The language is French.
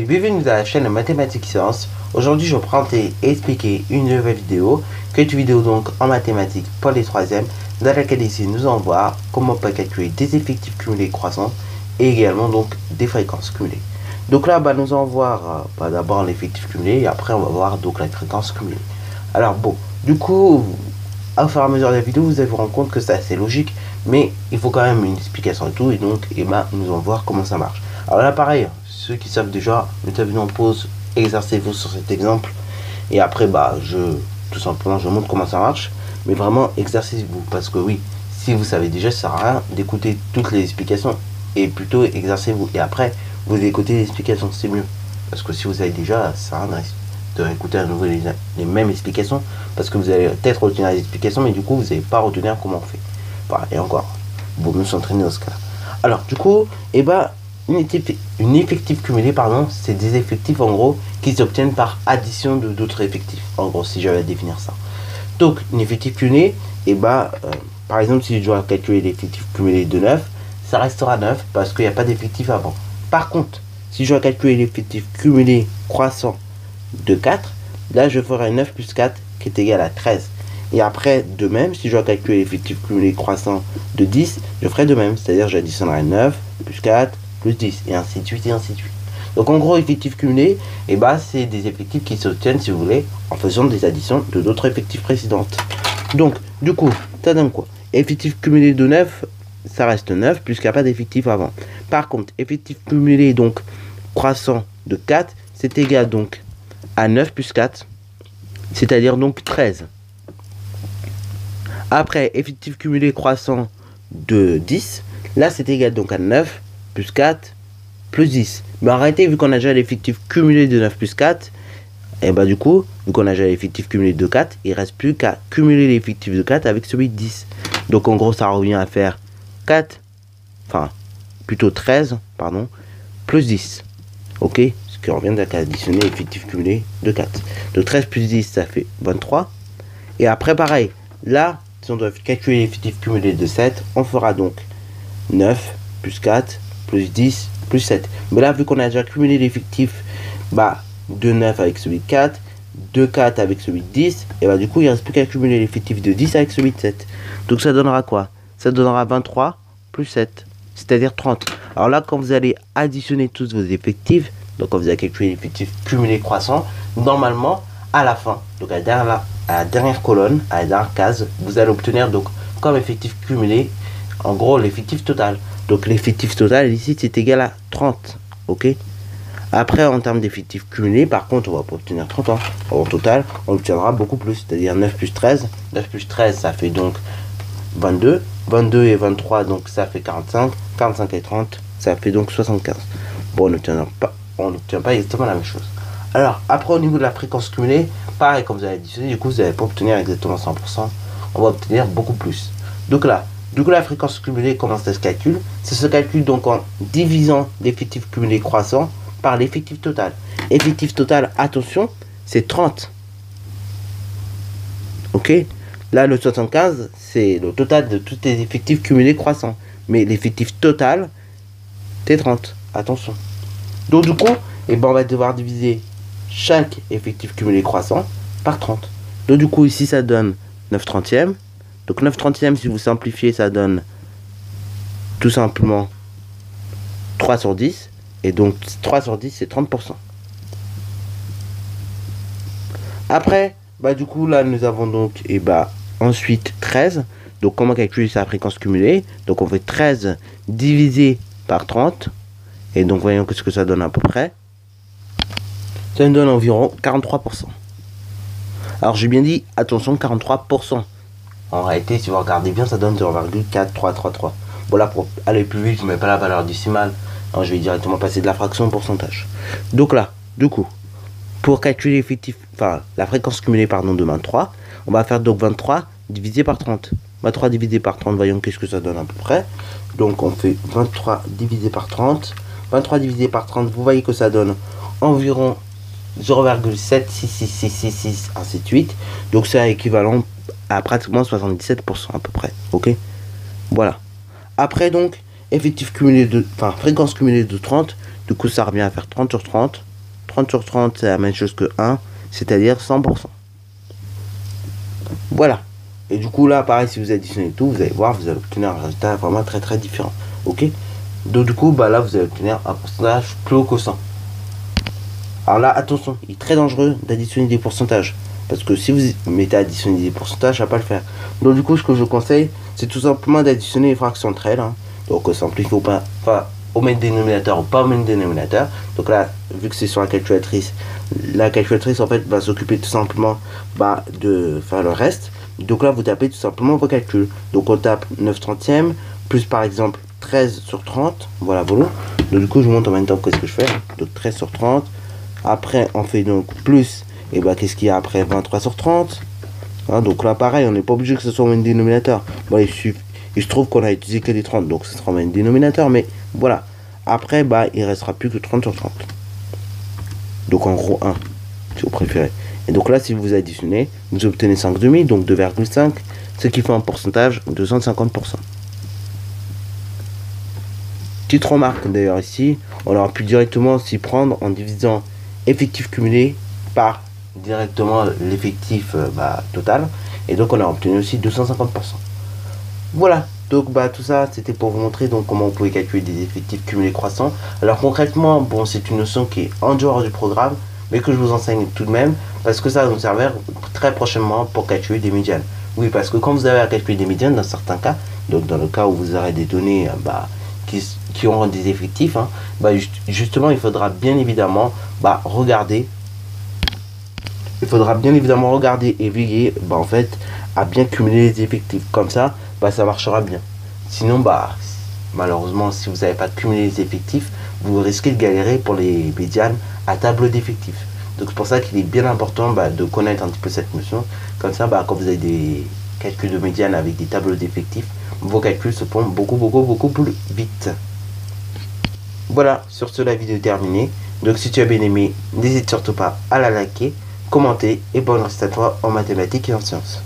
et bienvenue dans la chaîne Mathématiques Sciences. Aujourd'hui, je vais présenter et expliquer une nouvelle vidéo, qui est une vidéo donc en mathématiques pour les troisièmes, dans laquelle ici nous allons voir comment on peut calculer des effectifs cumulés croissants et également donc des fréquences cumulées. Donc là, nous allons voir d'abord l'effectif cumulé et après on va voir donc la fréquence cumulée. Alors bon, du coup, au fur et à mesure de la vidéo, vous allez vous rendre compte que c'est assez logique, mais il faut quand même une explication et tout, et donc nous allons voir comment ça marche. Alors là, pareil, ceux qui savent déjà, mettez la vidéo en pause, exercez-vous sur cet exemple, et après, tout simplement, je montre comment ça marche, mais vraiment, exercez-vous, parce que oui, si vous savez déjà, ça sert à rien d'écouter toutes les explications, et plutôt exercez-vous, et après, vous écoutez les explications, c'est mieux, parce que si vous savez déjà, ça sert à rien de écouter à nouveau les mêmes explications, parce que vous allez peut-être retenir les explications, mais du coup, vous n'allez pas retenir comment on fait. Voilà, et encore, vaut mieux s'entraîner dans ce cas-là. Alors, du coup, une effectif cumulé, c'est des effectifs en gros qui s'obtiennent par addition de d'autres effectifs. En gros, si j'avais à définir ça. Donc, une effectif cumulé, par exemple, si je dois calculer l'effectif cumulé de 9, ça restera 9 parce qu'il n'y a pas d'effectif avant. Par contre, si je dois calculer l'effectif cumulé croissant de 4, là je ferai 9 plus 4 qui est égal à 13. Et après, de même, si je dois calculer l'effectif cumulé croissant de 10, je ferai de même, c'est-à-dire j'additionnerai 9 plus 4 plus 10, et ainsi de suite, et ainsi de suite. Donc en gros, effectif cumulé, c'est des effectifs qui s'obtiennent, si vous voulez, en faisant des additions de d'autres effectifs précédentes. Donc, du coup, ça donne quoi? Effectif cumulé de 9, ça reste 9, puisqu'il n'y a pas d'effectif avant. Par contre, effectif cumulé, donc, croissant de 4, c'est égal, donc, à 9 plus 4, c'est-à-dire, donc, 13. Après, effectif cumulé croissant de 10, là, c'est égal, donc, à 9 plus 4 plus 10. Mais en réalité, vu qu'on a déjà l'effectif cumulé de 9 plus 4, du coup, vu qu'on a déjà l'effectif cumulé de 4, il ne reste plus qu'à cumuler l'effectif de 4 avec celui de 10. Donc en gros, ça revient à faire 13, plus 10. Ok? Ce qui revient à additionner l'effectif cumulé de 4. Donc 13 plus 10, ça fait 23. Et après, pareil, là, si on doit calculer l'effectif cumulé de 7, on fera donc 9 plus 4 plus 10 plus 7. Mais là, vu qu'on a déjà cumulé l'effectif de 9 avec celui de 4, de 4 avec celui de 10, et du coup, il ne reste plus qu'à cumuler l'effectif de 10 avec celui de 7. Donc ça donnera quoi? Ça donnera 23 plus 7, c'est-à-dire 30. Alors là, quand vous allez additionner tous vos effectifs, donc quand vous allez calculer l'effectif cumulé croissant, normalement, à la fin, donc à la dernière colonne, à la dernière case, vous allez obtenir donc comme effectif cumulé, en gros, l'effectif total. Donc l'effectif total ici c'est égal à 30. Ok. Après en termes d'effectif cumulé, par contre on va pas obtenir 30 ans. Au total on obtiendra beaucoup plus, c'est-à-dire 9 plus 13. 9 plus 13 ça fait donc 22. 22 et 23 donc ça fait 45. 45 et 30 ça fait donc 75. Bon, on n'obtient pas exactement la même chose. Alors après au niveau de la fréquence cumulée, pareil, quand vous allez additionner, du coup vous n'allez pas obtenir exactement 100%. On va obtenir beaucoup plus. Donc là, la fréquence cumulée, comment ça se calcule? Ça se calcule donc en divisant l'effectif cumulé croissant par l'effectif total. Effectif total, attention, c'est 30. Ok? Là, le 75, c'est le total de tous les effectifs cumulés croissants. Mais l'effectif total, c'est 30. Attention. Donc du coup, on va devoir diviser chaque effectif cumulé croissant par 30. Donc du coup, ici, ça donne 9 trentièmes. Donc 9 trentièmes, si vous simplifiez, ça donne tout simplement 3 sur 10. Et donc 3 sur 10, c'est 30%. Après, du coup, là, nous avons donc ensuite 13. Donc comment calculer sa fréquence cumulée? Donc on fait 13 divisé par 30. Et donc voyons ce que ça donne à peu près. Ça nous donne environ 43%. Alors j'ai bien dit, attention, 43%. En réalité, si vous regardez bien, ça donne 0,4333. Bon, là, pour aller plus vite, je ne mets pas la valeur décimale. Alors, je vais directement passer de la fraction au pourcentage. Donc là, du coup, pour calculer la fréquence cumulée de 23, on va faire donc 23 divisé par 30. 23 divisé par 30, voyons qu'est-ce que ça donne à peu près. Donc on fait 23 divisé par 30. 23 divisé par 30, vous voyez que ça donne environ 0,76666, ainsi de suite. Donc c'est équivalent à pratiquement 77% à peu près. Ok, voilà. Après donc effectif cumulé de fréquence cumulée de 30, du coup ça revient à faire 30 sur 30, 30 sur 30, c'est la même chose que 1, c'est-à-dire 100%. Voilà. Et du coup, là, pareil, si vous additionnez tout, vous allez voir, vous allez obtenir un résultat vraiment très très différent. Ok? Donc, du coup, bah là, vous allez obtenir un pourcentage plus haut que 100. Alors là, attention, il est très dangereux d'additionner des pourcentages. Parce que si vous mettez à additionner des pourcentages, ça va pas le faire. Donc, du coup, ce que je conseille, c'est tout simplement d'additionner les fractions entre elles. Hein. Donc, simplifiez pas au même dénominateur ou pas au même dénominateur. Donc là, vu que c'est sur la calculatrice en fait va s'occuper tout simplement de faire le reste. Donc là, vous tapez tout simplement vos calculs. Donc on tape 9 trentièmes plus par exemple 13 sur 30. Voilà. Donc du coup, je vous montre en même temps qu'est-ce que je fais. Donc 13 sur 30. Après, on fait donc plus. Et qu'est-ce qu'il y a après 23 sur 30. Hein, donc là, pareil, on n'est pas obligé que ce soit au même dénominateur. Bon, il se trouve qu'on a utilisé que les 30, donc ce sera au même dénominateur, mais voilà. Après, il restera plus que 30 sur 30. Donc en gros 1, si vous préférez. Et donc là, si vous additionnez, vous obtenez 5,5, donc 2,5, ce qui fait un pourcentage de 150%. Petite remarque d'ailleurs ici, on aurait pu directement s'y prendre en divisant effectif cumulé par directement l'effectif total. Et donc on a obtenu aussi 250%. Voilà, donc tout ça c'était pour vous montrer donc comment vous pouvez calculer des effectifs cumulés croissants. Alors concrètement, bon, c'est une notion qui est en dehors du programme, mais que je vous enseigne tout de même, parce que ça va nous servir très prochainement pour calculer des médianes. Oui, parce que quand vous avez à calculer des médianes, dans certains cas, donc dans le cas où vous aurez des données qui auront des effectifs, hein, justement il faudra bien évidemment regarder. Il faudra bien évidemment regarder et veiller en fait à bien cumuler les effectifs. Comme ça, ça marchera bien. Sinon, malheureusement, si vous n'avez pas cumulé les effectifs, vous risquez de galérer pour les médianes à tableau d'effectifs. Donc c'est pour ça qu'il est bien important de connaître un petit peu cette notion. Comme ça, quand vous avez des calculs de médiane avec des tableaux d'effectifs, vos calculs se font beaucoup plus vite. Voilà, sur ce, la vidéo est terminée. Donc si tu as bien aimé, n'hésite surtout pas à la liker, commenter et bonne reste à toi en mathématiques et en sciences.